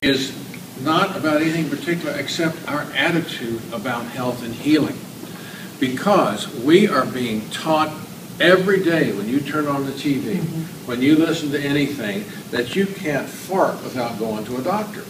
is not about anything particular except our attitude about health and healing. Because we are being taught every day when you turn on the TV, when you listen to anything, that you can't fart without going to a doctor.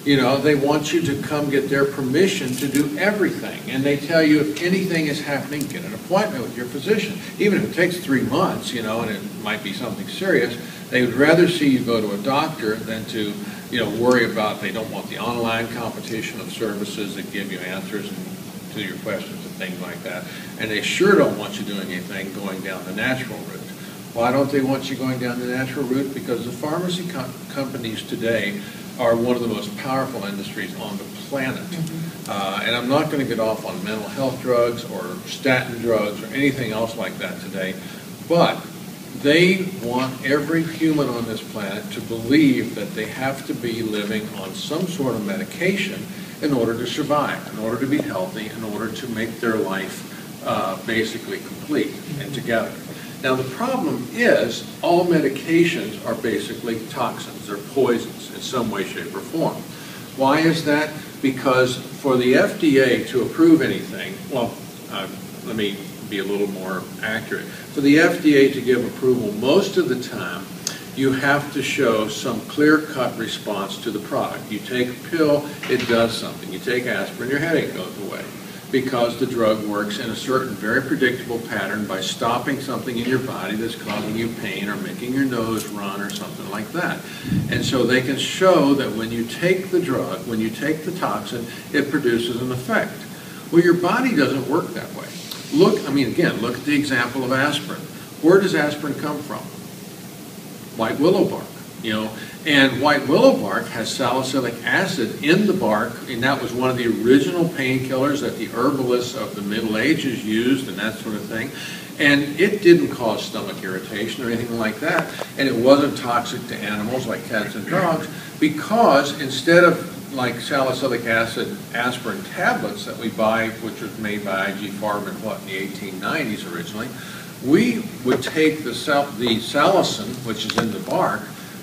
You know, they want you to come get their permission to do everything. And they tell you if anything is happening, get an appointment with your physician. Even if it takes 3 months, you know, and it might be something serious, they would rather see you go to a doctor than to, you know, worry about, they don't want the online competition of services that give you answers to your questions and things like that. And they sure don't want you doing anything going down the natural route. Why don't they want you going down the natural route? Because the pharmacy companies today are one of the most powerful industries on the planet. And I'm not going to get off on mental health drugs or statin drugs or anything else like that today, but they want every human on this planet to believe that they have to be living on some sort of medication in order to survive, in order to be healthy, in order to make their life basically complete and together. Now the problem is all medications are basically toxins, they're poisons in some way, shape, or form. Why is that? Because for the FDA to approve anything, well, let me be a little more accurate. For the FDA to give approval, most of the time, you have to show some clear-cut response to the product. You take a pill, it does something. You take aspirin, your headache goes away, because the drug works in a certain very predictable pattern by stopping something in your body that's causing you pain or making your nose run or something like that. And so they can show that when you take the drug, when you take the toxin, it produces an effect. Well, your body doesn't work that way. Look, I mean, again, look at the example of aspirin. Where does aspirin come from? White willow bark, you know, and white willow bark has salicylic acid in the bark, and that was one of the original painkillers that the herbalists of the Middle Ages used and that sort of thing. And it didn't cause stomach irritation or anything like that, and it wasn't toxic to animals like cats and dogs, because instead of like salicylic acid aspirin tablets that we buy, which was made by IG Farben in the 1890s originally, we would take the salicin, which is in the bark,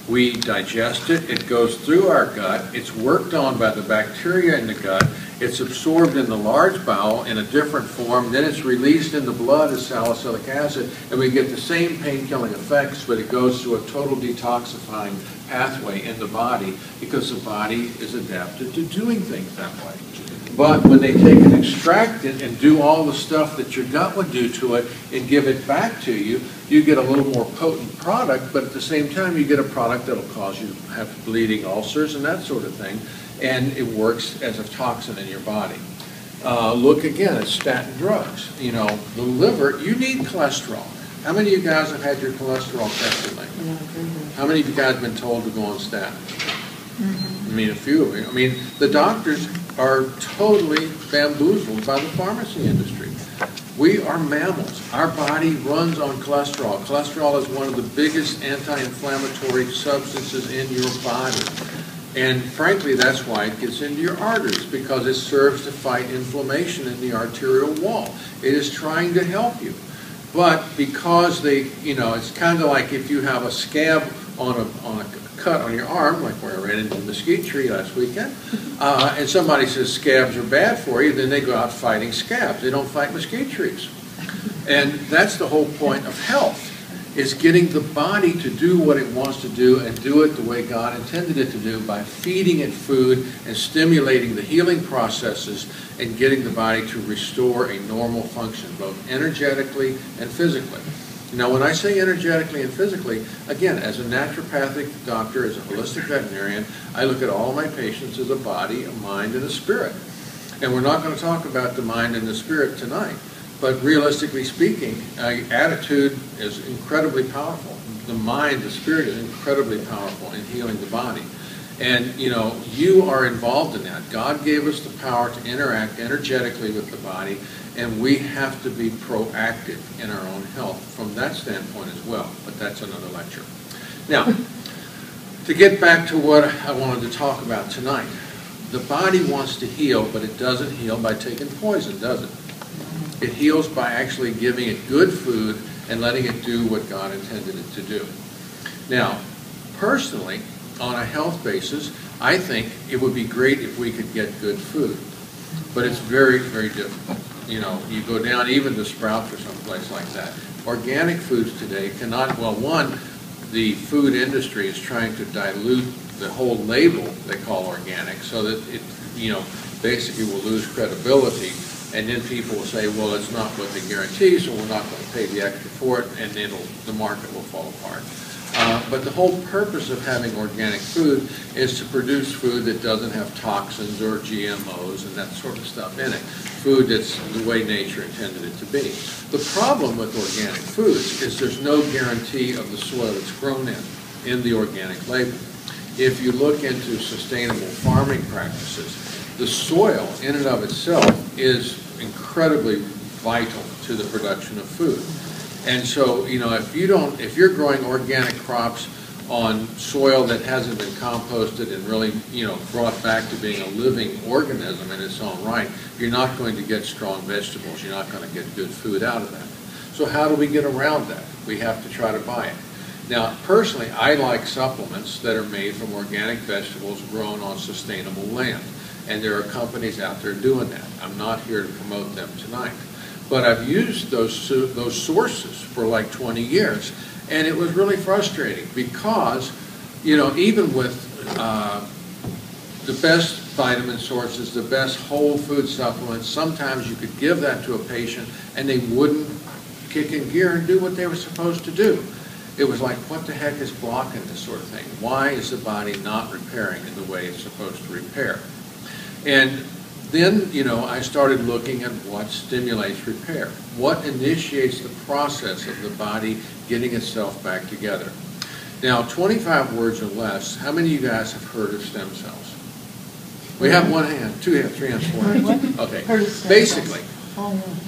we digest it, it goes through our gut, it's worked on by the bacteria in the gut, it's absorbed in the large bowel in a different form, then it's released in the blood as salicylic acid, and we get the same pain-killing effects, but it goes through a total detoxifying pathway in the body because the body is adapted to doing things that way. But when they take and extract it and do all the stuff that your gut would do to it and give it back to you, you get a little more potent product, but at the same time you get a product that will cause you to have bleeding ulcers and that sort of thing, and it works as a toxin in your body. Look again at statin drugs. You know, the liver, you need cholesterol. How many of you guys have had your cholesterol tested lately? How many of you guys have been told to go on statin? I mean, a few of you. I mean, the doctors are totally bamboozled by the pharmacy industry. We are mammals. Our body runs on cholesterol. Cholesterol is one of the biggest anti-inflammatory substances in your body. And frankly, that's why it gets into your arteries, because it serves to fight inflammation in the arterial wall. It is trying to help you. But because they, you know, it's kind of like if you have a scab on a cut on your arm, like where I ran into the mesquite tree last weekend, and somebody says scabs are bad for you, then they go out fighting scabs. They don't fight mesquite trees. And that's the whole point of health, is getting the body to do what it wants to do and do it the way God intended it to do by feeding it food and stimulating the healing processes and getting the body to restore a normal function, both energetically and physically. Now, when I say energetically and physically, again, as a naturopathic doctor, as a holistic veterinarian, I look at all my patients as a body, a mind, and a spirit. And we're not going to talk about the mind and the spirit tonight, but realistically speaking, attitude is incredibly powerful. The mind, the spirit is incredibly powerful in healing the body. And, you know, you are involved in that. God gave us the power to interact energetically with the body, and we have to be proactive in our own health from that standpoint as well. But that's another lecture. Now, to get back to what I wanted to talk about tonight, the body wants to heal, but it doesn't heal by taking poison, does it? It heals by actually giving it good food and letting it do what God intended it to do. Now, personally, on a health basis, I think it would be great if we could get good food. But it's very, very difficult. You know, you go down even to Sprouts or someplace like that. Organic foods today cannot, well, one, the food industry is trying to dilute the whole label they call organic so that it, you know, basically will lose credibility. And then people will say, well, it's not what they guarantee, so we're not going to pay the extra for it, and the market will fall apart. But the whole purpose of having organic food is to produce food that doesn't have toxins or GMOs and that sort of stuff in it. Food that's the way nature intended it to be. The problem with organic foods is there's no guarantee of the soil it's grown in the organic label. If you look into sustainable farming practices, the soil in and of itself is incredibly vital to the production of food. And so, you know, if you're growing organic crops on soil that hasn't been composted and really, you know, brought back to being a living organism in its own right, you're not going to get strong vegetables. You're not going to get good food out of that. So how do we get around that? We have to try to buy it. Now, personally, I like supplements that are made from organic vegetables grown on sustainable land. And there are companies out there doing that. I'm not here to promote them tonight. But I've used those sources for like 20 years, and it was really frustrating because, you know, even with the best vitamin sources, the best whole food supplements, sometimes you could give that to a patient and they wouldn't kick in gear and do what they were supposed to do. It was like, what the heck is blocking this sort of thing? Why is the body not repairing in the way it's supposed to repair? And then, you know, I started looking at what stimulates repair. What initiates the process of the body getting itself back together? Now, 25 words or less, how many of you guys have heard of stem cells? We have one hand, two hands, three hands, four hands. Okay, basically.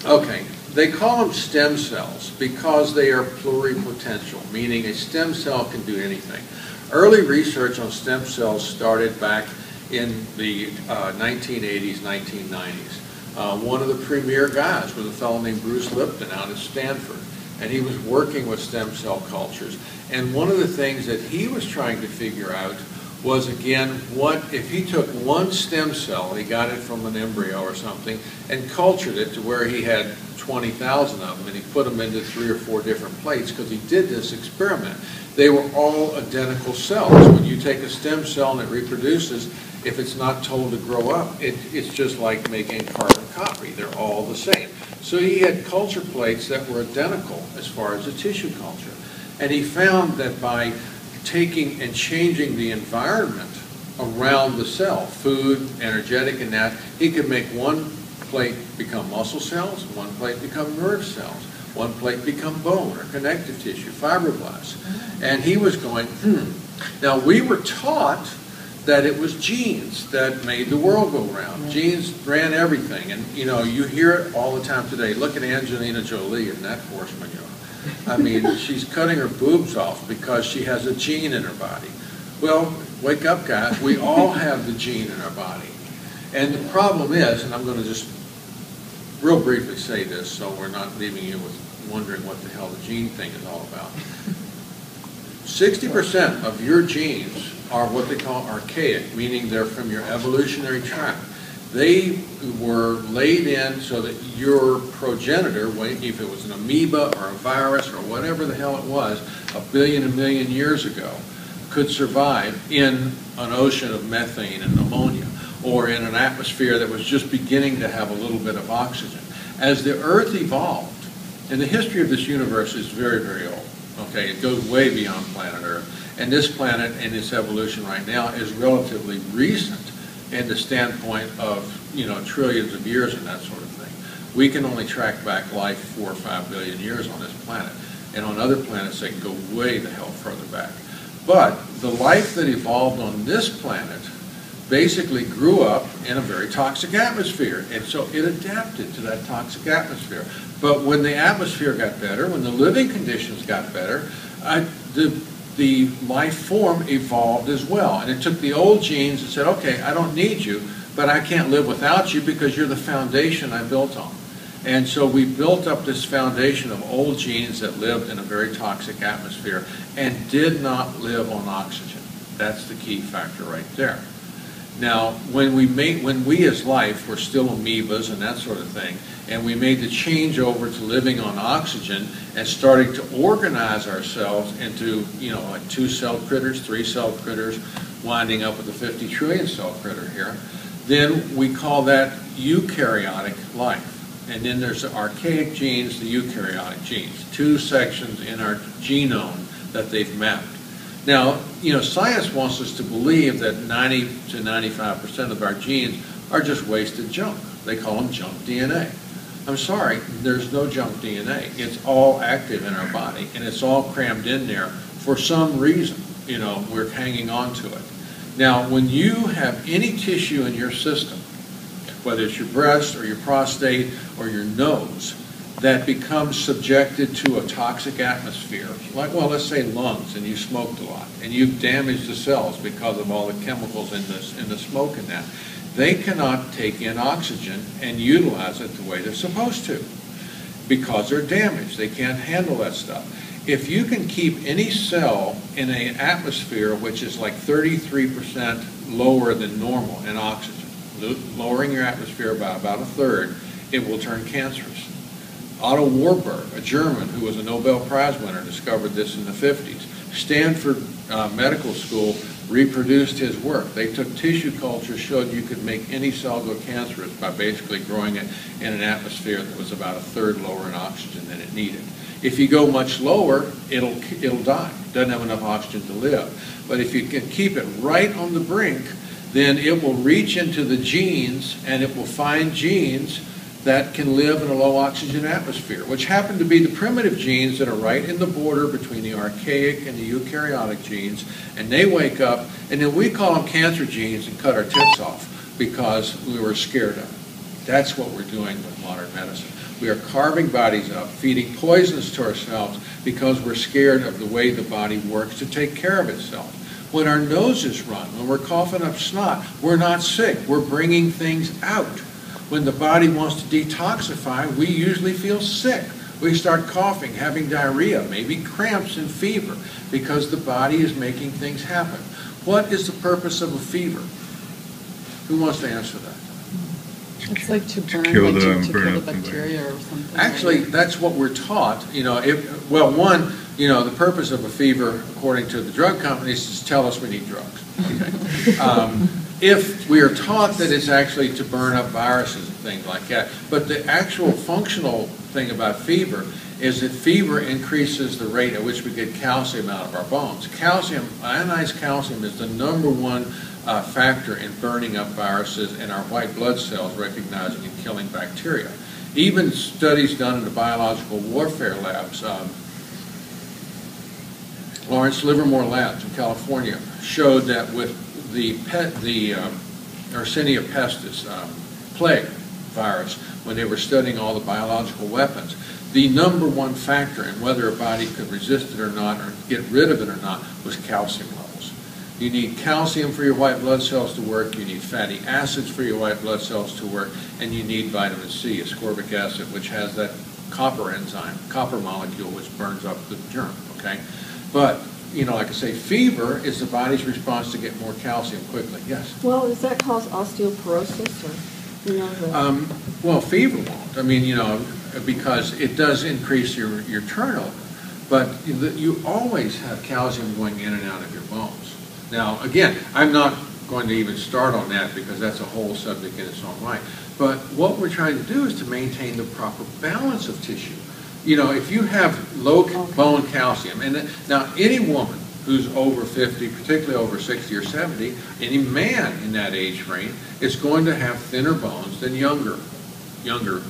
Okay, they call them stem cells because they are pluripotential, meaning a stem cell can do anything. Early research on stem cells started back in the 1980s, 1990s. One of the premier guys was a fellow named Bruce Lipton out at Stanford, and he was working with stem cell cultures. And one of the things that he was trying to figure out was, again, what if he took one stem cell, he got it from an embryo or something, and cultured it to where he had 20,000 of them, and he put them into 3 or 4 different plates because he did this experiment. They were all identical cells. When you take a stem cell and it reproduces, if it's not told to grow up, it's just like making a carbon copy. They're all the same. So he had culture plates that were identical as far as the tissue culture. And he found that by taking and changing the environment around the cell, food, energetic, and that, he could make one plate become muscle cells, one plate become nerve cells, one plate become bone or connective tissue, fibroblasts. And he was going, Now, we were taught that it was genes that made the world go round. Genes ran everything. And, you know, you hear it all the time today. Look at Angelina Jolie and that horse manure. I mean, she's cutting her boobs off because she has a gene in her body. Well, wake up, guys. We all have the gene in our body. And the problem is, and I'm going to just real briefly say this so we're not leaving you with wondering what the hell the gene thing is all about. 60% of your genes are what they call archaic, meaning they're from your evolutionary tract. They were laid in so that your progenitor, if it was an amoeba or a virus or whatever the hell it was, a million years ago, could survive in an ocean of methane and ammonia, or in an atmosphere that was just beginning to have a little bit of oxygen. As the Earth evolved, and the history of this universe is very, very old, okay? It goes way beyond planet Earth. And this planet and its evolution right now is relatively recent in the standpoint of, you know, trillions of years and that sort of thing. We can only track back life 4 or 5 billion years on this planet. And on other planets, they can go way the hell further back. But the life that evolved on this planet basically grew up in a very toxic atmosphere. And so it adapted to that toxic atmosphere. But when the atmosphere got better, when the living conditions got better, the life form evolved as well. And it took the old genes and said, okay, I don't need you, but I can't live without you because you're the foundation I built on. And so we built up this foundation of old genes that lived in a very toxic atmosphere and did not live on oxygen. That's the key factor right there. Now, when we as life were still amoebas and that sort of thing, and we made the change over to living on oxygen and starting to organize ourselves into, like 2-celled critters, 3-celled critters, winding up with a 50 trillion cell critter here, then we call that eukaryotic life. And then there's the archaic genes, the eukaryotic genes, 2 sections in our genome that they've mapped. Now, science wants us to believe that 90 to 95% of our genes are just wasted junk. They call them junk DNA. I'm sorry, there's no junk DNA. It's all active in our body, and it's all crammed in there for some reason. We're hanging on to it. Now, when you have any tissue in your system, whether it's your breast or your prostate or your nose, that becomes subjected to a toxic atmosphere, like, well, let's say lungs, and you smoked a lot, and you've damaged the cells because of all the chemicals in the smoke and that, they cannot take in oxygen and utilize it the way they're supposed to because they're damaged. They can't handle that stuff. If you can keep any cell in an atmosphere which is like 33% lower than normal in oxygen, lowering your atmosphere by about a third, it will turn cancerous. Otto Warburg, a German who was a Nobel Prize winner, discovered this in the 50s. Stanford Medical School reproduced his work. They took tissue culture, showed you could make any cell go cancerous by basically growing it in an atmosphere that was about a third lower in oxygen than it needed. If you go much lower, it'll die. It doesn't have enough oxygen to live. But if you can keep it right on the brink, then it will reach into the genes and it will find genes that can live in a low oxygen atmosphere, which happen to be the primitive genes that are right in the border between the archaic and the eukaryotic genes, and they wake up, and then we call them cancer genes and cut our tits off because we were scared of it. That's what we're doing with modern medicine. We are carving bodies up, feeding poisons to ourselves because we're scared of the way the body works to take care of itself. When our noses run, when we're coughing up snot, we're not sick. We're bringing things out. When the body wants to detoxify, we usually feel sick. We start coughing, having diarrhea, maybe cramps and fever, because the body is making things happen. What is the purpose of a fever? Who wants to answer that? It's like to burn, kill to kill the something. bacteria or something. Actually, that's what we're taught. The purpose of a fever, according to the drug companies, is to tell us we need drugs. Okay. If we are taught that it's actually to burn up viruses and things like that, but the actual functional thing about fever is that fever increases the rate at which we get calcium out of our bones. Calcium, ionized calcium, is the #1 factor in burning up viruses in our white blood cells, recognizing and killing bacteria. Even studies done in the biological warfare labs, Lawrence Livermore Labs in California, showed that with the Yersinia pestis plague virus, when they were studying all the biological weapons, the #1 factor in whether a body could resist it or not, or get rid of it or not, was calcium levels. You need calcium for your white blood cells to work, you need fatty acids for your white blood cells to work, and you need vitamin C, ascorbic acid, which has that copper enzyme, copper molecule, which burns up the germ, okay? But, like I say, fever is the body's response to get more calcium quickly. Yes? Well, does that cause osteoporosis or, Well, fever won't. Because it does increase your turnover. But you always have calcium going in and out of your bones. Now, again, I'm not going to even start on that because that's a whole subject in its own right. But what we're trying to do is to maintain the proper balance of tissue. If you have low bone calcium, and now any woman who's over 50, particularly over 60 or 70, any man in that age frame is going to have thinner bones than younger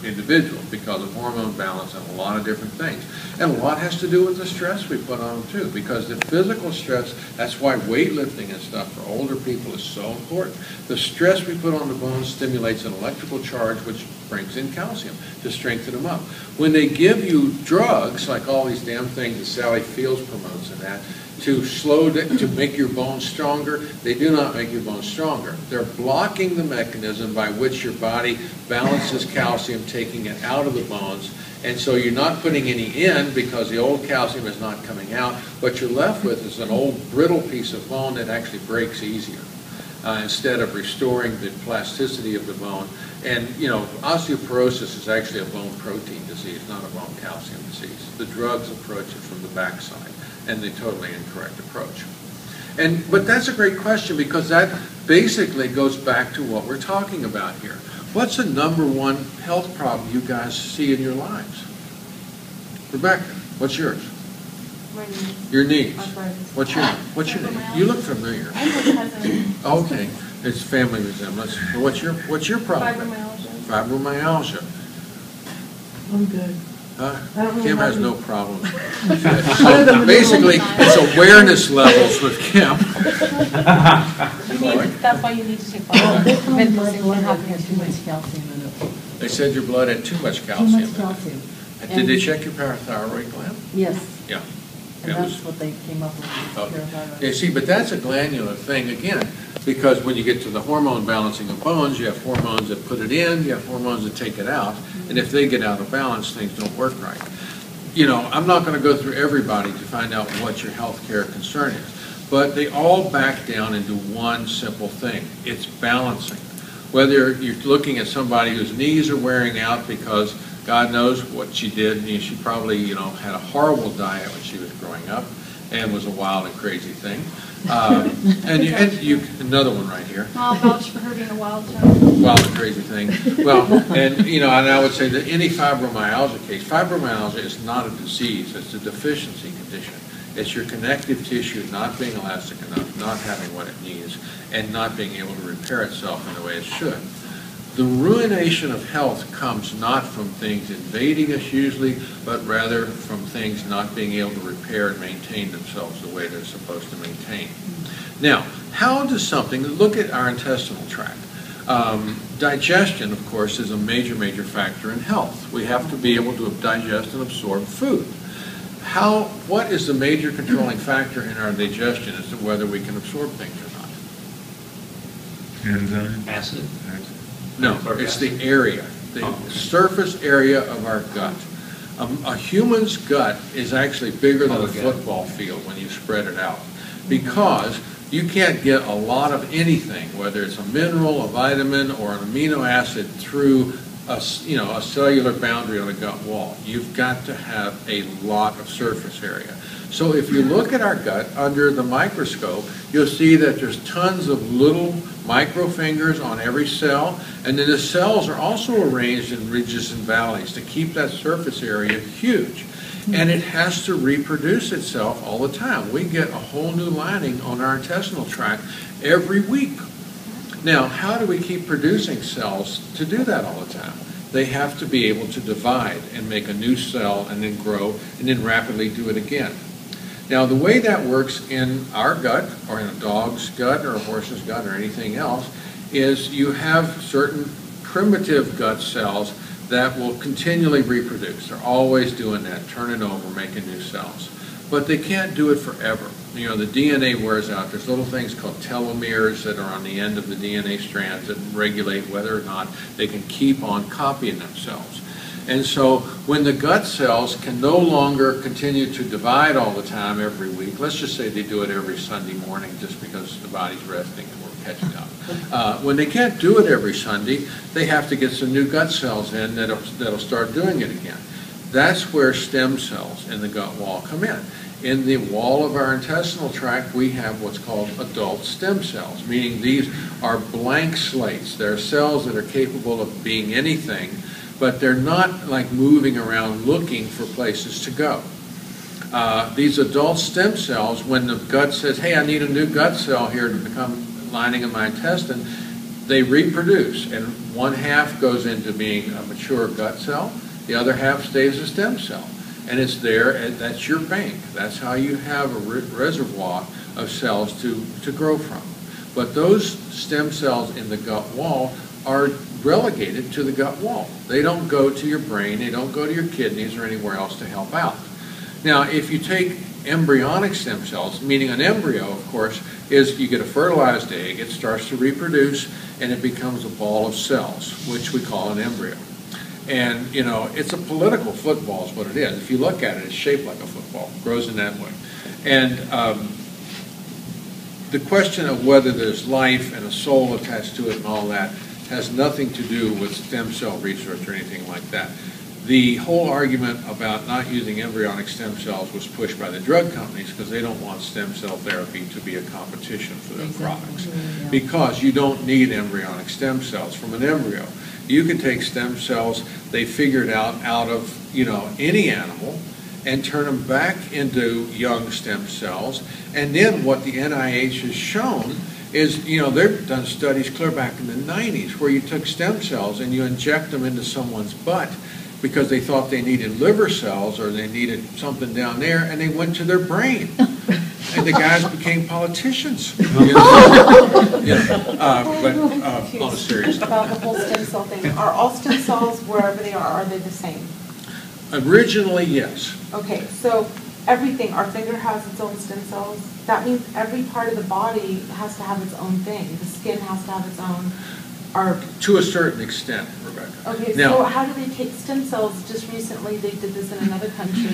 individuals because of hormone balance and a lot of different things. And a lot has to do with the stress we put on them too, because the physical stress, that's why weightlifting and stuff for older people is so important. The stress we put on the bones stimulates an electrical charge which brings in calcium to strengthen them up. When they give you drugs, like all these damn things that Sally Fields promotes and that, to make your bones stronger, they do not make your bones stronger. They're blocking the mechanism by which your body balances calcium, taking it out of the bones. And so you're not putting any in because the old calcium is not coming out. What you're left with is an old brittle piece of bone that actually breaks easier instead of restoring the plasticity of the bone. And, you know, osteoporosis is actually a bone protein disease, not a bone calcium disease. The drugs approach it from the backside, and the totally incorrect approach. But that's a great question, because that basically goes back to what we're talking about here. What's the number one health problem you guys see in your lives? Rebecca, what's yours? My knees. Your knees. Arthritis. What's your name? You look familiar. I'm her cousin. Okay, it's family resemblance. What's your problem? Fibromyalgia. Fibromyalgia. I'm good. Kim has no problem. So basically, it's awareness levels with Kim. That's why you need to take Oh, they vitamins. told me my Vitamins blood and had too much calcium in it. They said your blood had too much Too calcium. much calcium. Did they check your parathyroid gland? Yes, Yeah. and It that's was- what they came up with. Okay. parathyroid. Yeah, see, but that's a glandular thing again, because when you get to the hormone balancing of bones, you have hormones that put it in, you have hormones that take it out, and if they get out of balance, things don't work right. You know, I'm not going to go through everybody to find out what your health care concern is, but they all back down into one simple thing. It's balancing. Whether you're looking at somebody whose knees are wearing out because God knows what she did, and she probably, you know, had a horrible diet when she was growing up and was a wild and crazy thing. Another one right here. I'll vouch for her being a wild child. Wild and crazy thing. Well, and you know, and I would say that any fibromyalgia case, fibromyalgia is not a disease, it's a deficiency condition. It's your connective tissue not being elastic enough, not having what it needs, and not being able to repair itself in the way it should. The ruination of health comes not from things invading us usually, but rather from things not being able to repair and maintain themselves the way they're supposed to maintain. Now, how does something, look at our intestinal tract. Digestion, of course, is a major, major factor in health. We have to be able to digest and absorb food. What is the major controlling factor in our digestion as to whether we can absorb things or not? Enzyme. Acid. No, it's the area, the surface area of our gut. A human's gut is actually bigger than a football field when you spread it out, because you can't get a lot of anything, whether it's a mineral, a vitamin, or an amino acid through a cellular boundary on a gut wall. You've got to have a lot of surface area. So if you look at our gut under the microscope, you'll see that there's tons of little micro fingers on every cell, and then the cells are also arranged in ridges and valleys to keep that surface area huge. And it has to reproduce itself all the time. We get a whole new lining on our intestinal tract every week. Now, how do we keep producing cells to do that all the time? They have to be able to divide and make a new cell and then grow and then rapidly do it again. Now, the way that works in our gut, or in a dog's gut, or a horse's gut, or anything else, is you have certain primitive gut cells that will continually reproduce. They're always doing that, turning over, making new cells. But they can't do it forever. You know, the DNA wears out. There's little things called telomeres that are on the end of the DNA strands that regulate whether or not they can keep on copying themselves. And so when the gut cells can no longer continue to divide all the time every week, let's just say they do it every Sunday morning just because the body's resting and we're catching up. When they can't do it every Sunday, they have to get some new gut cells in that'll start doing it again. That's where stem cells in the gut wall come in. In the wall of our intestinal tract, we have what's called adult stem cells, meaning these are blank slates. They're cells that are capable of being anything, but they're not like moving around looking for places to go. These adult stem cells, when the gut says, hey, I need a new gut cell here to become lining of my intestine, they reproduce, and one half goes into being a mature gut cell, the other half stays a stem cell. And it's there, and that's your bank. That's how you have a reservoir of cells to grow from. But those stem cells in the gut wall are relegated to the gut wall. They don't go to your brain, they don't go to your kidneys or anywhere else to help out. Now, if you take embryonic stem cells, meaning an embryo, of course, is you get a fertilized egg, it starts to reproduce, and it becomes a ball of cells, which we call an embryo. And, you know, it's a political football is what it is. If you look at it, it's shaped like a football, grows in that way. And the question of whether there's life and a soul attached to it and all that has nothing to do with stem cell research or anything like that. The whole argument about not using embryonic stem cells was pushed by the drug companies because they don't want stem cell therapy to be a competition for their products. Yeah. Because you don't need embryonic stem cells from an embryo. You can take stem cells they figured out of, you know, any animal and turn them back into young stem cells. And then what the NIH has shown is, you know, they've done studies clear back in the 90s where you took stem cells and you inject them into someone's butt because they thought they needed liver cells or they needed something down there, and they went to their brain. And the guys became politicians. You know? But on a serious note. About the whole stem cell thing. Are all stem cells, wherever they are they the same? Originally, yes. Okay, so everything, our finger has its own stem cells. That means every part of the body has to have its own thing. The skin has to have its own. To a certain extent, Rebecca. Okay, now, so how do they take stem cells? Just recently, they did this in another country.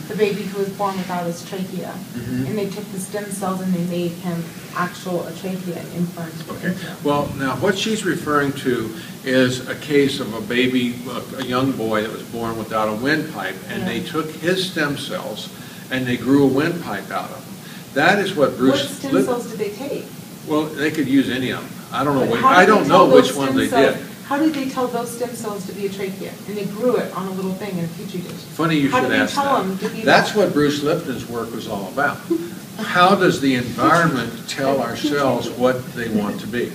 The baby who was born without his trachea. And they took the stem cells and they made him a trachea implant. Okay. Well, now what she's referring to is a case of a baby, a young boy that was born without a windpipe, and they took his stem cells and they grew a windpipe out of him. That is what Bruce. What stem cells did they take? Well, they could use any of them. I don't know. I don't know which one they did. How did they tell those stem cells to be a trachea? And they grew it on a little thing in a petri dish. Funny you should ask that. That's what Bruce Lipton's work was all about. How does the environment tell our cells what they want to be?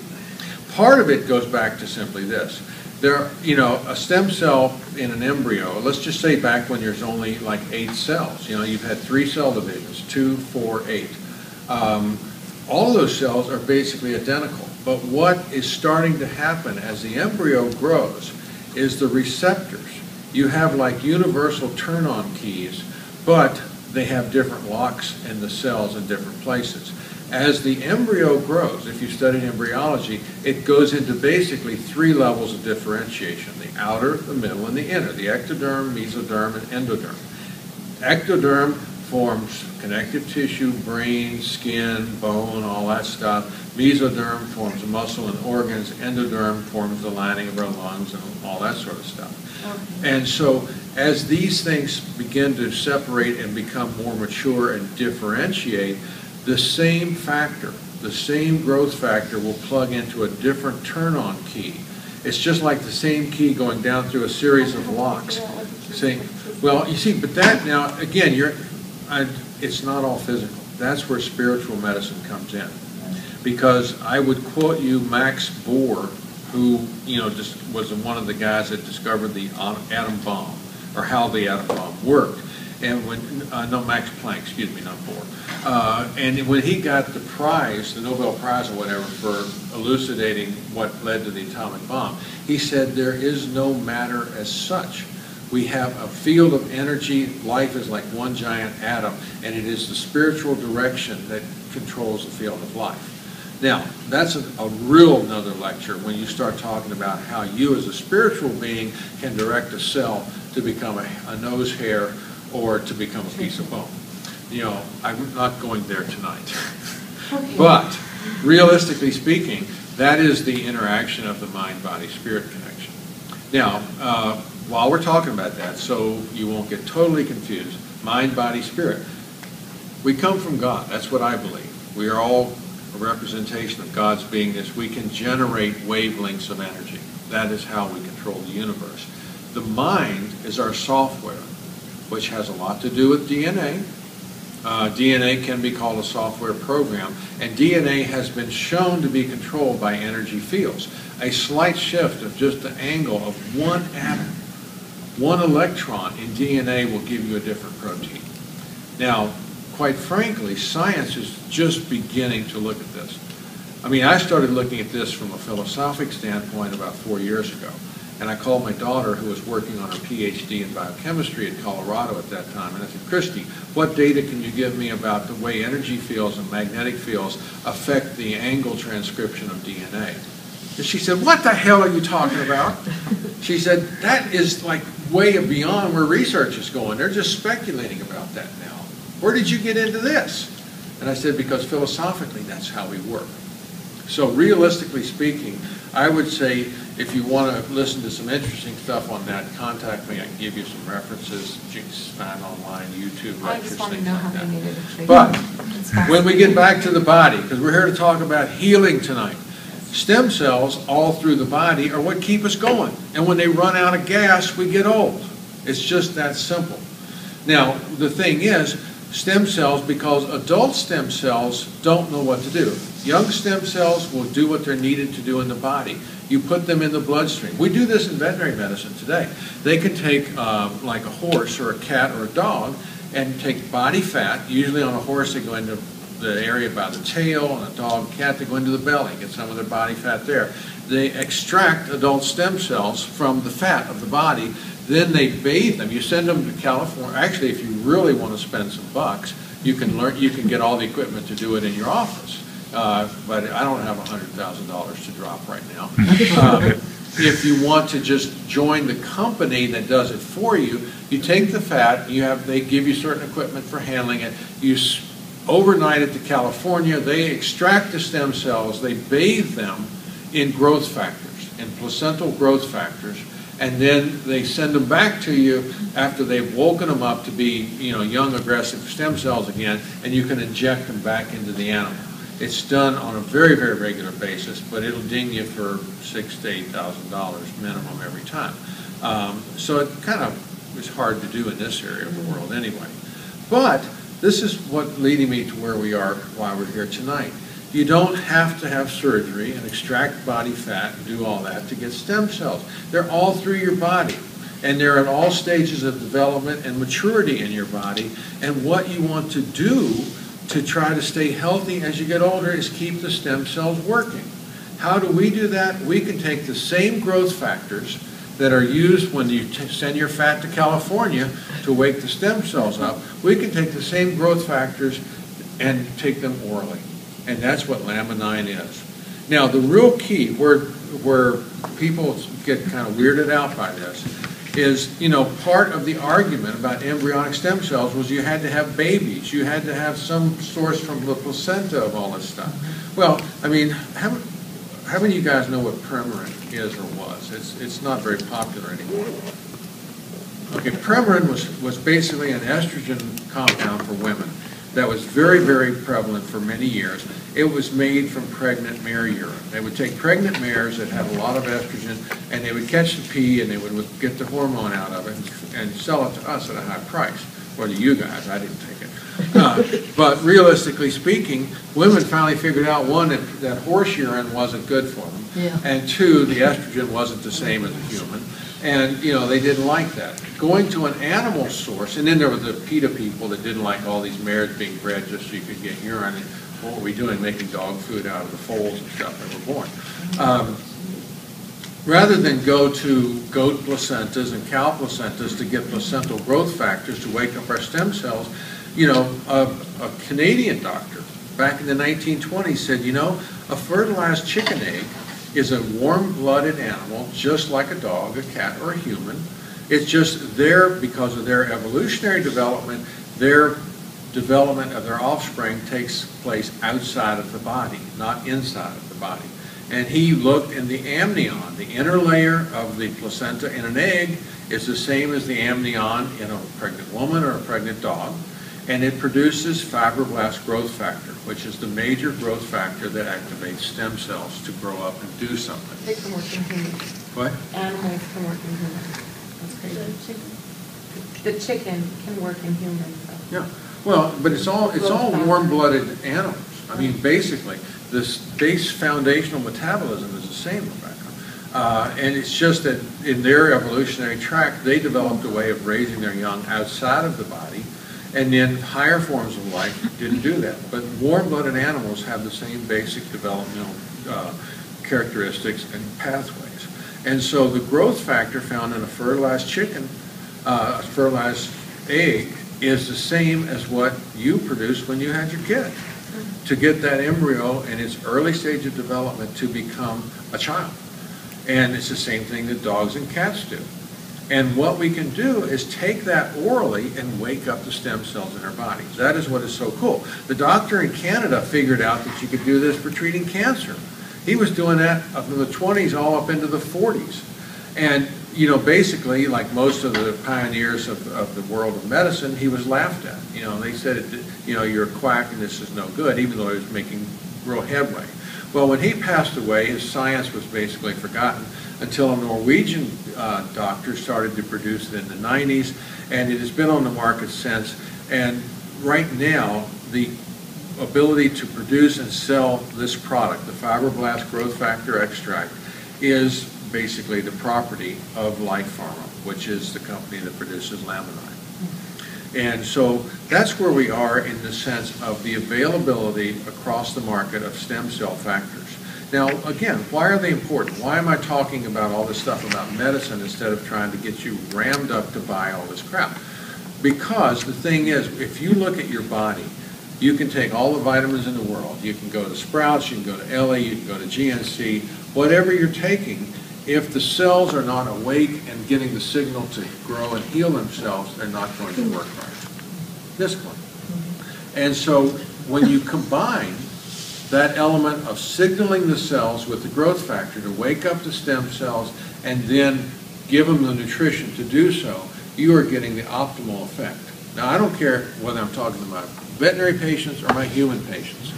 Part of it goes back to simply this. You know, a stem cell in an embryo, let's just say back when there's only like 8 cells. You know, you've had 3 cell divisions, 2, 4, 8. All of those cells are basically identical. But what is starting to happen as the embryo grows is the receptors. You have like universal turn-on keys, but they have different locks in the cells in different places. As the embryo grows, if you studied embryology, it goes into basically 3 levels of differentiation: the outer, the middle, and the inner, the ectoderm, mesoderm, and endoderm. Ectoderm forms connective tissue, brain, skin, bone, all that stuff. Mesoderm forms muscle and organs. Endoderm forms the lining of our lungs and all that sort of stuff. Okay. And so as these things begin to separate and become more mature and differentiate, the same factor, the same growth factor will plug into a different turn-on key. It's just like the same key going down through a series of locks. Well, you see, but that now, again, it's not all physical. That's where spiritual medicine comes in. Because I would quote you Max Bohr, who, you know, just was one of the guys that discovered the atom bomb, or how the atom bomb worked. And when, no, Max Planck, excuse me, not Bohr. And when he got the prize, the Nobel Prize or whatever, for elucidating what led to the atomic bomb, he said there is no matter as such. We have a field of energy. Life is like one giant atom, and it is the spiritual direction that controls the field of life. Now, that's a real another lecture when you start talking about how you as a spiritual being can direct a cell to become a nose hair or to become a piece of bone. You know, I'm not going there tonight. But realistically speaking, that is the interaction of the mind-body-spirit connection. Now, while we're talking about that, so you won't get totally confused, mind, body, spirit. We come from God. That's what I believe. We are all a representation of God's beingness. We can generate wavelengths of energy. That is how we control the universe. The mind is our software, which has a lot to do with DNA. DNA can be called a software program, and DNA has been shown to be controlled by energy fields. A slight shift of just the angle of one atom, one electron in DNA will give you a different protein. Now, quite frankly, science is just beginning to look at this. I mean, I started looking at this from a philosophic standpoint about 4 years ago. And I called my daughter, who was working on her PhD in biochemistry at Colorado at that time, and I said, Christy, what data can you give me about the way energy fields and magnetic fields affect the angle transcription of DNA? And she said, what the hell are you talking about? She said, that is like way beyond where research is going. They're just speculating about that now. Where did you get into this? And I said, because philosophically, that's how we work. So realistically speaking, I would say if you want to listen to some interesting stuff on that, contact me. I can give you some references. You can find online, YouTube I lectures, just want to things know like how that. they made it a trade. But when we get back to the body, because we're here to talk about healing tonight, stem cells all through the body are what keep us going. And when they run out of gas, we get old. It's just that simple. Now, the thing is, stem cells, because adult stem cells don't know what to do. Young stem cells will do what they're needed to do in the body. You put them in the bloodstream. We do this in veterinary medicine today. They can take like a horse or a cat or a dog and take body fat. Usually on a horse they go into the area by the tail, on a dog, cat, they go into the belly, get some of their body fat there. They extract adult stem cells from the fat of the body. Then they bathe them. You send them to California. Actually, if you really want to spend some bucks, you can get all the equipment to do it in your office. But I don't have $100,000 to drop right now. If you want to just join the company that does it for you, you take the fat. They give you certain equipment for handling it. You overnight it to California. They extract the stem cells. They bathe them in growth factors, in placental growth factors. And then they send them back to you after they've woken them up to be, young, aggressive stem cells again, and you can inject them back into the animal. It's done on a very, very regular basis, but it'll ding you for $6,000 to $8,000 minimum every time. So it kind of is hard to do in this area of the world anyway. But this is what leading me to where we are, why we're here tonight. You don't have to have surgery and extract body fat and do all that to get stem cells. They're all through your body, and they're at all stages of development and maturity in your body. And what you want to do to try to stay healthy as you get older is keep the stem cells working. How do we do that? We can take the same growth factors that are used when you send your fat to California to wake the stem cells up. We can take the same growth factors and take them orally. And that's what Laminine is. Now, the real key, where people get kind of weirded out by this, is, part of the argument about embryonic stem cells was you had to have babies. You had to have some source from the placenta of all this stuff. Well, I mean, how many of you guys know what Premarin is or was? It's not very popular anymore. Okay, Premarin was basically an estrogen compound for women that was very, very prevalent for many years. It was made from pregnant mare urine. They would take pregnant mares that had a lot of estrogen, and they would catch the pee, and they would get the hormone out of it and sell it to us at a high price. Or to you guys, I didn't take it. But realistically speaking, women finally figured out, one, that horse urine wasn't good for them, Yeah. and two, the estrogen wasn't the same as a human. And, they didn't like that. Going to an animal source, and then there were the PETA people that didn't like all these mares being bred just so you could get urine. And what were we doing? Making dog food out of the foals and stuff that were born. Rather than go to goat placentas and cow placentas to get placental growth factors to wake up our stem cells, a Canadian doctor back in the 1920s said, a fertilized chicken egg is a warm-blooded animal, just like a dog, a cat, or a human. It's just because of their evolutionary development, their development of their offspring takes place outside of the body, not inside of the body. And he looked in the amnion. The inner layer of the placenta in an egg is the same as the amnion in a pregnant woman or a pregnant dog. And it produces fibroblast growth factor, which is the major growth factor that activates stem cells to grow up and do something. They can work in humans. What? Animals can work in humans. That's crazy. The chicken can work in humans. So. Yeah. Well, but it's all warm-blooded animals. I mean, basically, this base foundational metabolism is the same, Rebecca. And it's just that in their evolutionary tract, they developed a way of raising their young outside of the body. And then higher forms of life didn't do that. But warm-blooded animals have the same basic developmental characteristics and pathways. And so the growth factor found in a fertilized chicken, a fertilized egg, is the same as what you produced when you had your kid, to get that embryo in its early stage of development to become a child. And it's the same thing that dogs and cats do. And what we can do is take that orally and wake up the stem cells in our bodies. That is what is so cool. The doctor in Canada figured out that you could do this for treating cancer. He was doing that from the 20s all up into the 40s. And, you know, basically, like most of the pioneers of the world of medicine, he was laughed at. You know, they said, you know, you're a quack and this is no good, even though he was making real headway. Well, when he passed away, his science was basically forgotten until a Norwegian doctor started to produce it in the 90s, and it has been on the market since. And right now, the ability to produce and sell this product, the fibroblast growth factor extract, is basically the property of Life Pharma, which is the company that produces Laminine. And so that's where we are in the sense of the availability across the market of stem cell factors. Now, again, why are they important? Why am I talking about all this stuff about medicine instead of trying to get you rammed up to buy all this crap? Because the thing is, if you look at your body, you can take all the vitamins in the world. You can go to Sprouts, you can go to LA, you can go to GNC, whatever you're taking. If the cells are not awake and getting the signal to grow and heal themselves, they're not going to work right. This one. And so when you combine that element of signaling the cells with the growth factor to wake up the stem cells and then give them the nutrition to do so, you are getting the optimal effect. Now, I don't care whether I'm talking about veterinary patients or my human patients.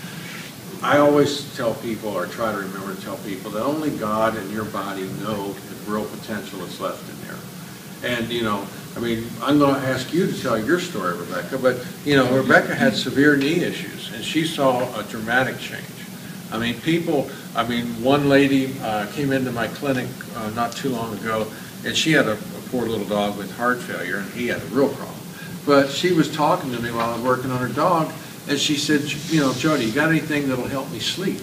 I always tell people, or try to remember to tell people, that only God and your body know the real potential that's left in there. And, you know, I mean, I'm going to ask you to tell your story, Rebecca, but, you know, Rebecca had severe knee issues, and she saw a dramatic change. I mean, one lady came into my clinic not too long ago, and she had a poor little dog with heart failure, and he had a real problem. But she was talking to me while I was working on her dog, and she said, you know, Jody, you got anything that'll help me sleep?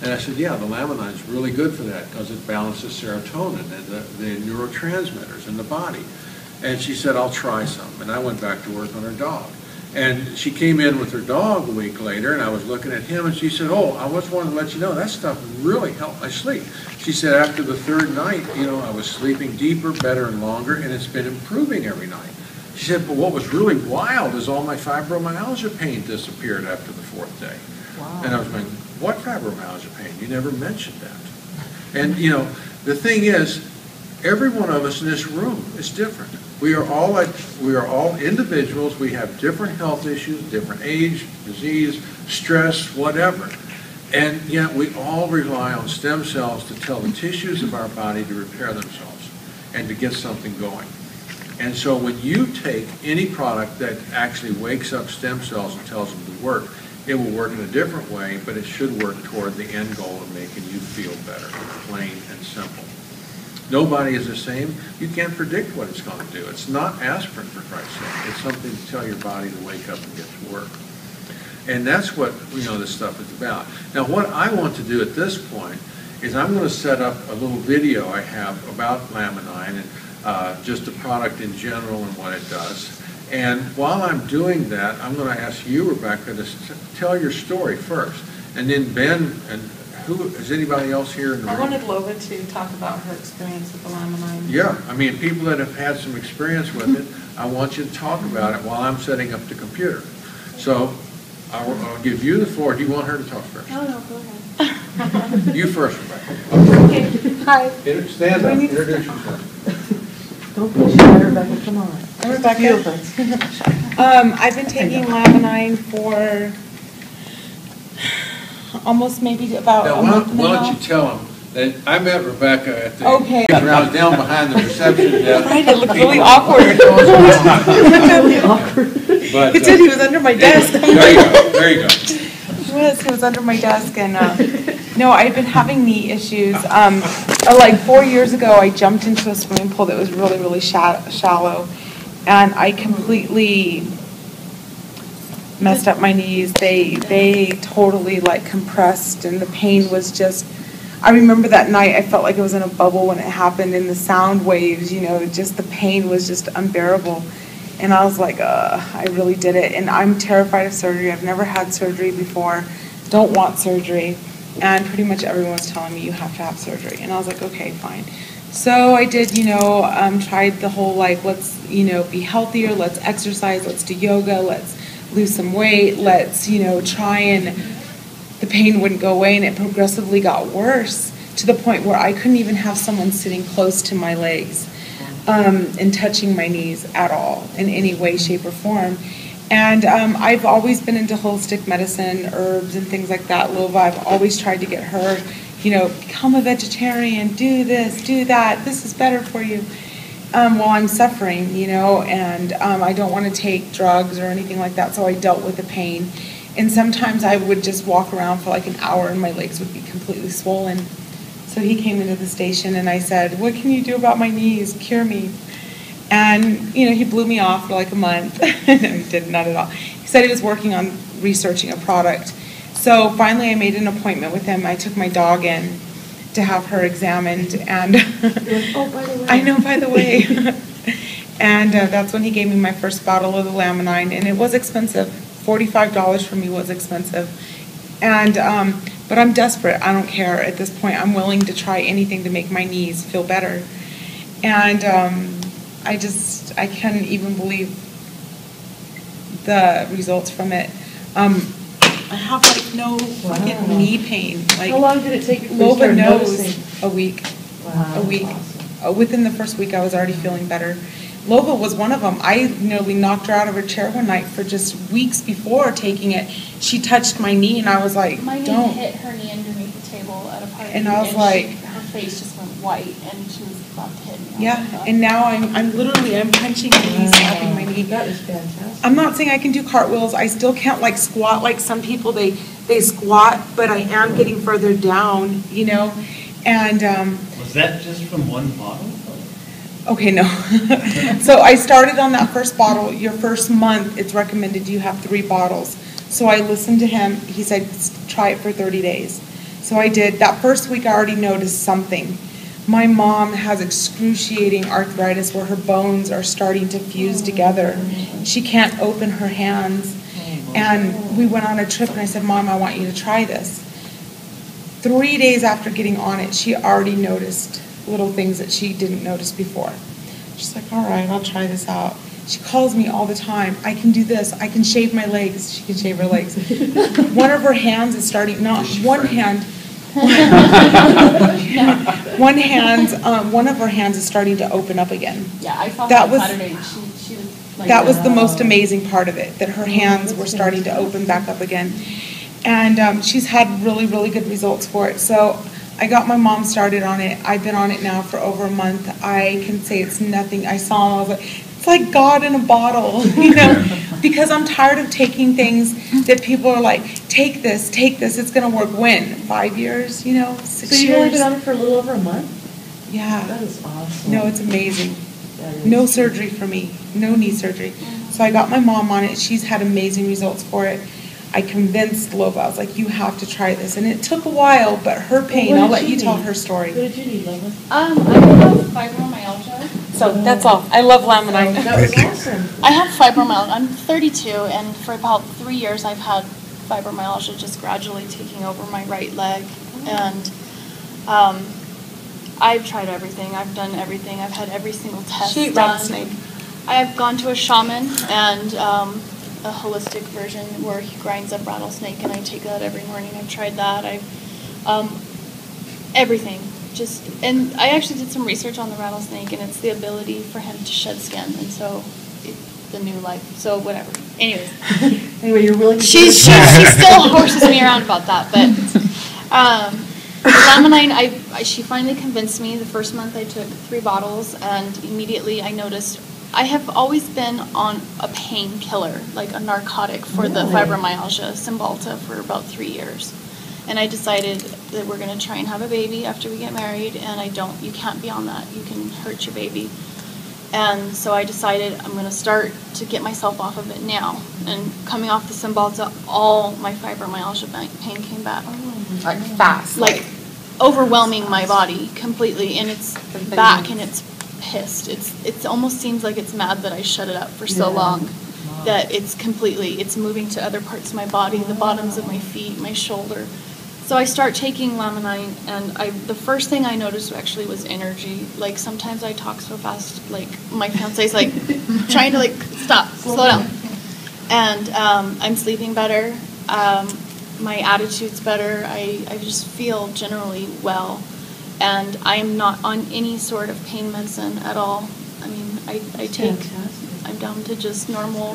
And I said, yeah, the Laminine is really good for that because it balances serotonin and the neurotransmitters in the body. And she said, I'll try some. And I went back to work on her dog. And she came in with her dog a week later, and I was looking at him, and she said, oh, I just wanted to let you know, that stuff really helped my sleep. She said after the third night, you know, I was sleeping deeper, better, and longer, and it's been improving every night. She said, but what was really wild is all my fibromyalgia pain disappeared after the fourth day. Wow. And I was going, what fibromyalgia pain? You never mentioned that. And, you know, the thing is, every one of us in this room is different. We are all individuals. We have different health issues, different age, disease, stress, whatever. And yet we all rely on stem cells to tell the tissues of our body to repair themselves and to get something going. And so when you take any product that actually wakes up stem cells and tells them to work, it will work in a different way, but it should work toward the end goal of making you feel better, plain and simple. Nobody is the same. You can't predict what it's going to do. It's not aspirin, for Christ's sake. It's something to tell your body to wake up and get to work. And that's what, you know, this stuff is about. Now, what I want to do at this point is I'm going to set up a little video I have about Laminine and just the product in general and what it does. And while I'm doing that, I'm going to ask you, Rebecca, to tell your story first. And then Ben, and who is anybody else here in the room? I wanted Lova to talk about her experience with the Laminine. Yeah, I mean, people that have had some experience with it, I want you to talk about it while I'm setting up the computer. So I'll give you the floor. Do you want her to talk first? No, go ahead. You first, Rebecca. Okay. Hi. Stand up. Introduce yourself. Don't push it, Rebecca, come on. I'm Rebecca. I've been taking Laminine for almost maybe about now, a month and a why don't half. you tell them that I met Rebecca at the Okay. when I was down behind the reception desk. Right, it looked really awkward. Really awkward. But, It did, he was under my desk. There you go, there you go. He was under my desk, and no, I've been having knee issues. Like 4 years ago, I jumped into a swimming pool that was really, really shallow, and I completely messed up my knees. They totally like compressed, and the pain was just, I remember that night I felt like I was in a bubble when it happened, and the sound waves, you know, just the pain was just unbearable. And I was like, I really did it. And I'm terrified of surgery. I've never had surgery before, don't want surgery. And pretty much everyone was telling me you have to have surgery. And I was like, okay, fine. So I did, you know, tried the whole like, let's, you know, be healthier, let's exercise, let's do yoga, let's lose some weight, let's, you know, try, and the pain wouldn't go away, and it progressively got worse to the point where I couldn't even have someone sitting close to my legs and touching my knees at all in any way, shape, or form. And I've always been into holistic medicine, herbs, and things like that. Lova, I've always tried to get her, you know, become a vegetarian, do this, do that, this is better for you, while I'm suffering, you know, and I don't want to take drugs or anything like that, so I dealt with the pain. And sometimes I would just walk around for like an hour and my legs would be completely swollen. So he came into the station and I said, what can you do about my knees? Cure me. And, you know, he blew me off for like a month. No, he did not at all. He said he was working on researching a product. So finally I made an appointment with him. I took my dog in to have her examined. And Oh, by the way. I know, by the way. And that's when he gave me my first bottle of the Laminine. And it was expensive. $45 for me was expensive. And but I'm desperate. I don't care at this point. I'm willing to try anything to make my knees feel better. And I can't even believe the results from it. I have like no fucking knee pain. Like, How long did it take you before you Lova started knows noticing? a week. Wow, A week. awesome. Within the first week, I was already feeling better. Lova was one of them. I nearly knocked her out of her chair one night for just weeks before taking it. She touched my knee, and I was like, My knee don't. hit her knee underneath the table at a party. And I was like- her face just went white, and she was about to hit me. I was Yeah, like, and now I'm literally punching my knee, slapping my knee. That is fantastic. I'm not saying I can do cartwheels. I still can't like squat like some people. They squat, but I am getting further down, you know. And Was that just from one bottle? okay, no. So I started on that first bottle. Your first month, it's recommended you have 3 bottles. So I listened to him. He said, try it for 30 days. So I did. That first week, I already noticed something. My mom has excruciating arthritis where her bones are starting to fuse together. She can't open her hands. And we went on a trip, and I said, Mom, I want you to try this. 3 days after getting on it, she already noticed little things that she didn't notice before. She's like, all right, I'll try this out. She calls me all the time. I can do this. I can shave my legs. She can shave her legs. One of her hands is starting, not one hand. One of her hands is starting to open up again. Yeah, I saw That her was- Saturday. She was like, That was the most amazing part of it, that her hands were starting to open back up again. And she's had really, really good results for it. So I got my mom started on it. I've been on it now for over a month. I can say it's nothing. I saw him, I was like, it's like God in a bottle, you know, because I'm tired of taking things that people are like, take this, it's going to work when? 5 years, you know, 6 So years? you've only been on it for a little over a month? Yeah. That is awesome. No, it's amazing. That is- No surgery for me, no knee surgery. So I got my mom on it. She's had amazing results for it. I convinced Lova, I was like, you have to try this. And it took a while, but her pain, What I'll did let you you tell need? her story. What did you need, Lola? I have fibromyalgia. So that's all. I love Laminine. That was awesome. I have fibromyalgia. I'm 32, and for about 3 years, I've had fibromyalgia just gradually taking over my right leg. And I've tried everything. I've done everything. I've had every single test She ate done. rattlesnake. I've gone to a shaman and a holistic version where he grinds up rattlesnake, and I take that every morning. I've tried that. Everything. And I actually did some research on the rattlesnake, and it's the ability for him to shed skin, and so the new life. So whatever. Anyways, Anyway, you're willing to she still horses me around about that, but Laminine, she finally convinced me. The first month I took 3 bottles, and immediately I noticed I have always been on a painkiller, like a narcotic for the fibromyalgia, Cymbalta, for about 3 years. And I decided that we're going to try and have a baby after we get married, and you can't be on that. You can hurt your baby. And so I decided I'm going to start to get myself off of it now. And coming off the Cymbalta, all my fibromyalgia pain came back. Like fast. Like overwhelming my body completely. And it's back and it's pissed. It almost seems like it's mad that I shut it up for so long. That it's moving to other parts of my body, the bottoms of my feet, my shoulder. So I start taking Laminine, and the first thing I noticed actually was energy. Like sometimes I talk so fast, like my fiance's like trying to like stop, slow down. And I'm sleeping better. My attitude's better. I just feel generally well, and I am not on any sort of pain medicine at all. I mean, I take. I'm down to just normal,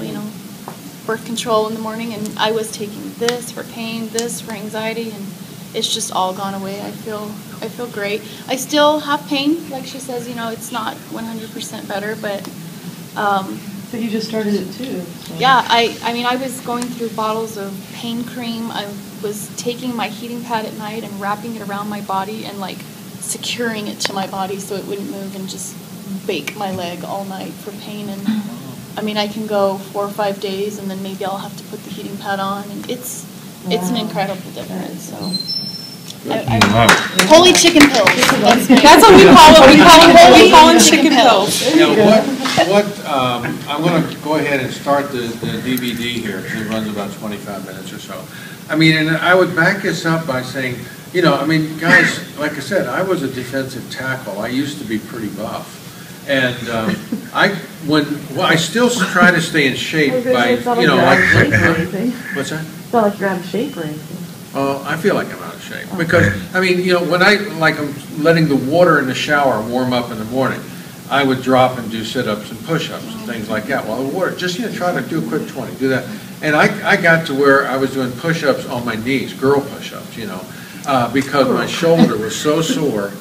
birth control in the morning, and I was taking this for pain, this for anxiety, and it's just all gone away. I feel great. I still have pain, like she says, it's not 100% better, but So you just started it too. So. yeah, I mean, I was going through bottles of pain cream. I was taking my heating pad at night and wrapping it around my body and like securing it to my body so it wouldn't move, and just bake my leg all night for pain. And I mean, I can go 4 or 5 days, and then maybe I'll have to put the heating pad on, and it's an incredible difference. So, holy chicken pills. That's what we call it. We call them chicken pills. I'm going to go ahead and start the DVD here, because it runs about 25 minutes or so. I mean, and I would back this up by saying, I mean, guys, like I said, I was a defensive tackle. I used to be pretty buff. And I still try to stay in shape by, what's that? It's not like you're out of shape or anything. Oh, I feel like I'm out of shape because, I mean, when I'm letting the water in the shower warm up in the morning, I would drop and do sit-ups and push-ups and things like that. Well, the water, just try to do a quick 20, do that. And I got to where I was doing push-ups on my knees, girl push-ups, because my shoulder was so sore,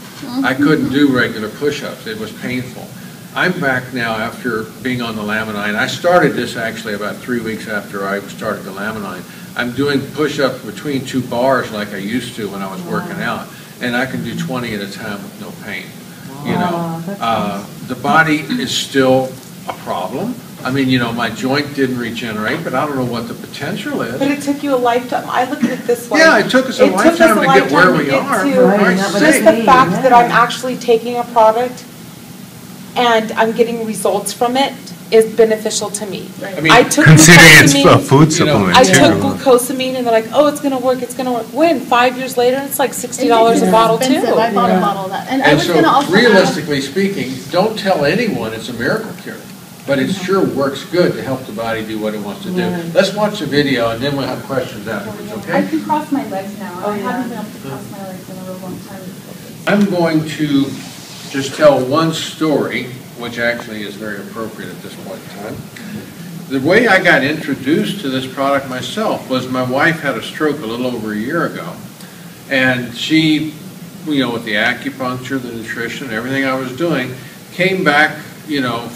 I couldn't do regular push-ups. It was painful. I'm back now after being on the Laminine. I started this actually about 3 weeks after I started the Laminine. I'm doing push-ups between 2 bars like I used to when I was working out, and I can do 20 at a time with no pain. The body is still a problem. I mean, my joint didn't regenerate, but I don't know what the potential is. But it took you a lifetime. I look at it this way. Yeah, it took us a lifetime to get where we are. Just the fact that I'm actually taking a product and I'm getting results from it is beneficial to me. I mean, I took considering it's a glucosamine. food supplement. I took glucosamine and they're like, oh, it's going to work, it's going to work. When? 5 years later, it's like $60 a bottle too. I bought a bottle of that. And I was so going to also realistically speaking, don't tell anyone it's a miracle cure. But it sure works good to help the body do what it wants to do. Let's watch the video and then we'll have questions afterwards, I okay? can cross my legs now. I haven't been able to cross my legs in a real long time. I'm going to just tell one story, which actually is very appropriate at this point in time. The way I got introduced to this product myself was my wife had a stroke a little over a year ago. And she, with the acupuncture, the nutrition, everything I was doing, came back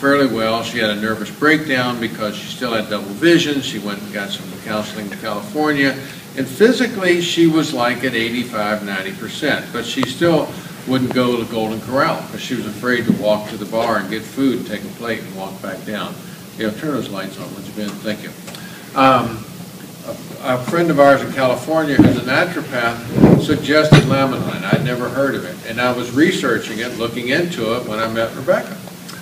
fairly well. She had a nervous breakdown because she still had double vision. She went and got some counseling in California. And physically, she was like at 85, 90%. But she still wouldn't go to Golden Corral because she was afraid to walk to the bar and get food and take a plate and walk back down. Turn those lights on, would you, Ben? Thank you. A friend of ours in California who's a naturopath suggested Laminine. I'd never heard of it. And I was researching it, looking into it when I met Rebecca.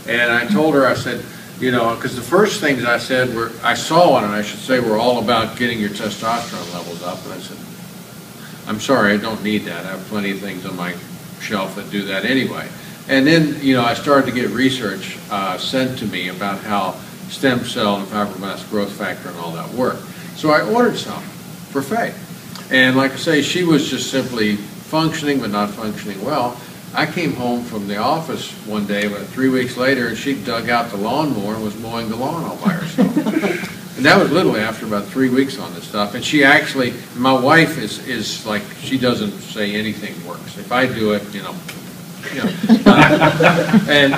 And I told her, I said, because the first things I said were, I saw one, and I should say, were all about getting your testosterone levels up. And I said, I'm sorry, I don't need that. I have plenty of things on my shelf that do that anyway. And then, I started to get research sent to me about how stem cell and fibroblast growth factor and all that work. So I ordered some for Faye. And like I say, she was just simply functioning but not functioning well. I came home from the office one day, about 3 weeks later, and she dug out the lawnmower and was mowing the lawn all by herself. And that was literally after about 3 weeks on this stuff. And she actually, my wife is like, she doesn't say anything works. If I do it, and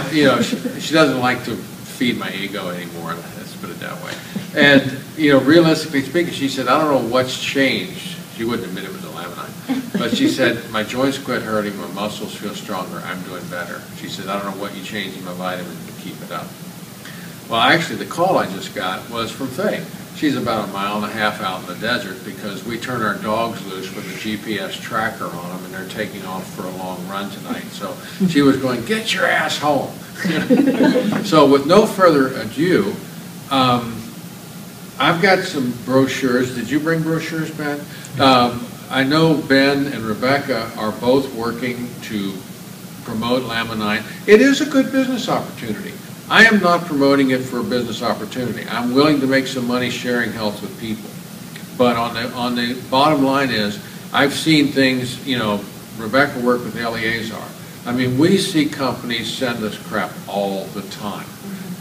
she doesn't like to feed my ego anymore. Let's put it that way. And realistically speaking, she said, I don't know what's changed. She wouldn't admit it was a Laminine. But she said, my joints quit hurting, my muscles feel stronger, I'm doing better. She said, I don't know what you changed in my vitamins, but keep it up. Well, actually, the call I just got was from Faye. She's about 1.5 miles out in the desert because we turn our dogs loose with a GPS tracker on them, and they're taking off for a long run tonight. So she was going, "Get your ass home." So with no further ado, I've got some brochures. Did you bring brochures, Ben? I know Ben and Rebecca are both working to promote Laminine. It is a good business opportunity. I am not promoting it for a business opportunity. I'm willing to make some money sharing health with people. But on the bottom line is, I've seen things, you know, Rebecca worked with Eleazar. I mean, we see companies send us crap all the time.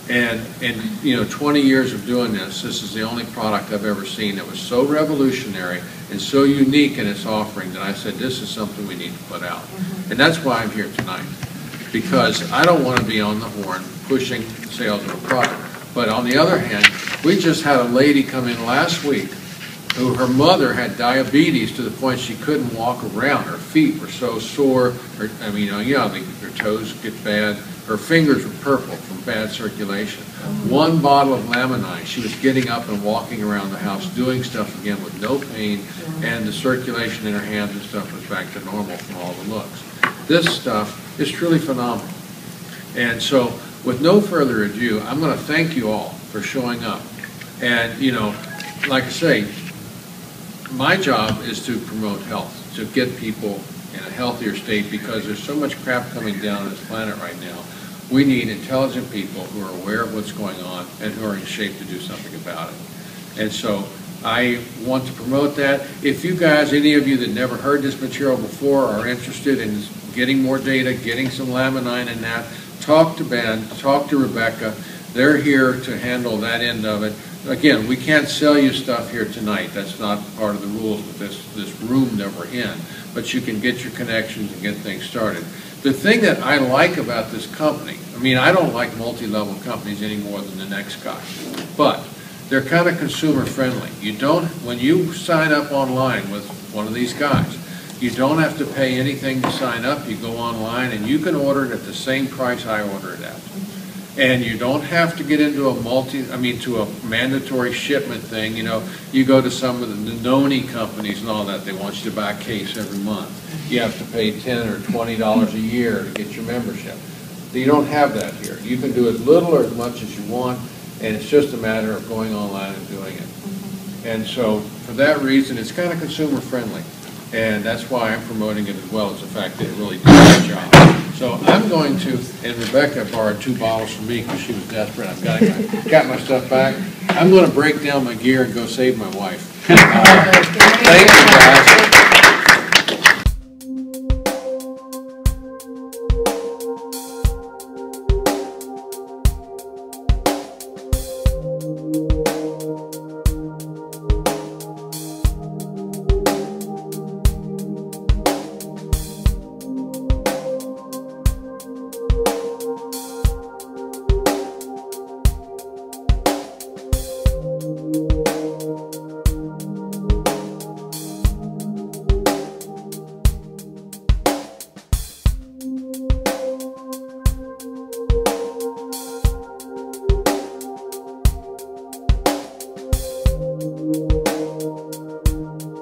And in, you know, 20 years of doing this is the only product I've ever seen that was so revolutionary and so unique in its offering that I said, this is something we need to put out. And that's why I'm here tonight. Because I don't want to be on the horn pushing sales of a product. But on the other hand, we just had a lady come in last week who her mother had diabetes to the point she couldn't walk around. Her feet were so sore. Her toes get bad. Her fingers were purple from bad circulation. One bottle of Laminine, she was getting up and walking around the house, doing stuff again with no pain, and the circulation in her hands and stuff was back to normal from all the looks. This stuff is truly phenomenal. And so, with no further ado, I'm going to thank you all for showing up. And, you know, like I say, my job is to promote health, to get people in a healthier state because there's so much crap coming down on this planet right now. We need intelligent people who are aware of what's going on and who are in shape to do something about it. And so I want to promote that. If you guys, any of you that never heard this material before, are interested in getting more data, getting some Laminine in that, talk to Ben, talk to Rebecca. They're here to handle that end of it. Again, we can't sell you stuff here tonight. That's not part of the rules with this room that we're in. But you can get your connections and get things started. The thing that I like about this company, I mean, I don't like multi-level companies any more than the next guy, but they're kind of consumer friendly. You don't, when you sign up online with one of these guys, you don't have to pay anything to sign up. You go online and you can order it at the same price I order it at. And you don't have to get into to a mandatory shipment thing. You know, you go to some of the Noni companies and all that, they want you to buy a case every month. You have to pay $10 or $20 a year to get your membership. You don't have that here. You can do as little or as much as you want, and it's just a matter of going online and doing it. And so, for that reason, it's kind of consumer friendly. And that's why I'm promoting it as well as the fact that it really does the job. So I'm going to, and Rebecca borrowed 2 bottles from me because she was desperate. I've got my stuff back. I'm going to break down my gear and go save my wife. Thank you, guys.